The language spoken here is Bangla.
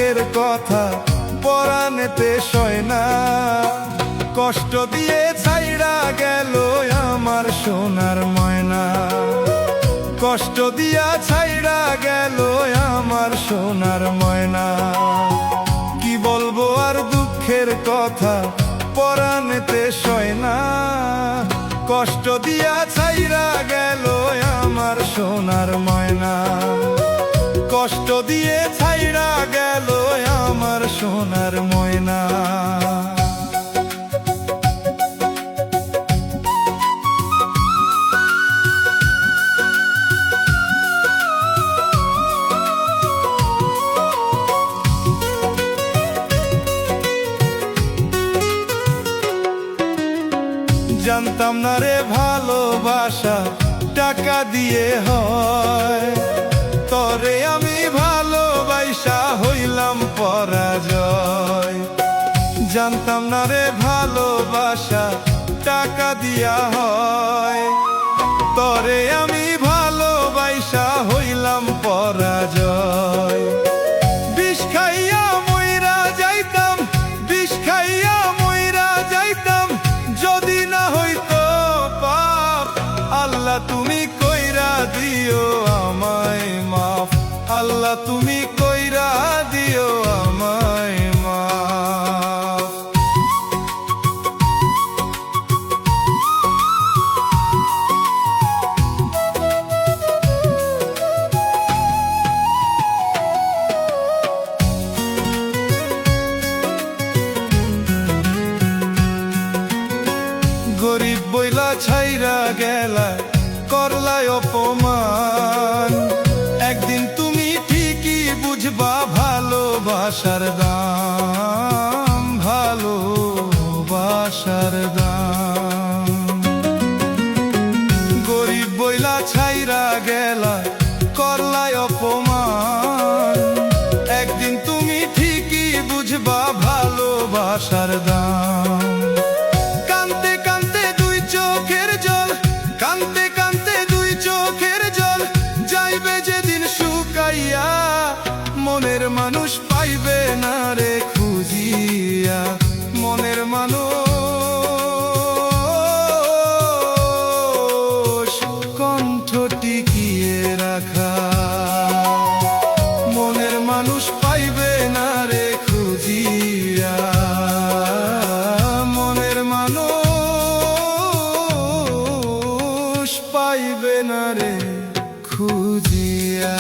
দুঃখের কথা পরাণেতে সয় না। কষ্ট দিয়ে ছাইড়া গেল আমার সোনার ময়না, কষ্ট দিয়া ছাইড়া গেল আমার সোনার ময়না। কি বলবো আর দুঃখের কথা পরাণেতে সয় না। কষ্ট দিয়া ছাইড়া গেল আমার সোনার ময়না, কষ্ট দিয়ে ছাইড়া গেল আমার সোনার ময়না। জানতাম না রে ভালোবাসা টাকা দিয়ে হয়, তরে আমি ভালোবাসা হইলাম পরাজয়। জানতাম না রে ভালোবাসা টাকা দিয়া হয়, তরে আমি ভালোবাসা হইলাম পরাজয়। বিষ খাইয়া মইরা যাইতাম, বিষ খাইয়া মইরা যাইতাম যদি না হইতো পাপ। আল্লাহ তুমি কইরা দিও আমায় মাফ, আল্লাহ তুমি কইরা দিও আমায় মাফ। গরিব বইলা ছাইরা গেলা করলায় অপমান, একদিন তুমি ঠিকই বুঝবা ভালোবাসার দাম, ভালোবাসার দাম। গরিব বইলা ছাইরা গেলা করলায় অপমান, একদিন তুমি ঠিকই বুঝবা ভালোবাসার দাম। কানতে কানতে দুই চোখের জল, কানতে কানতে দুই চোখের জল যাইবে যেদিন শুকাইয়া, মনের মানুষ পাইবে না রে খুঁজিয়া, মনের মানুষ কণ্ঠ টিকিয়ে রাখা, মনের মানুষ পাইবে না রে খুঁজিয়া, মনের মানুষ পাইবে না রে খুঁজিয়া।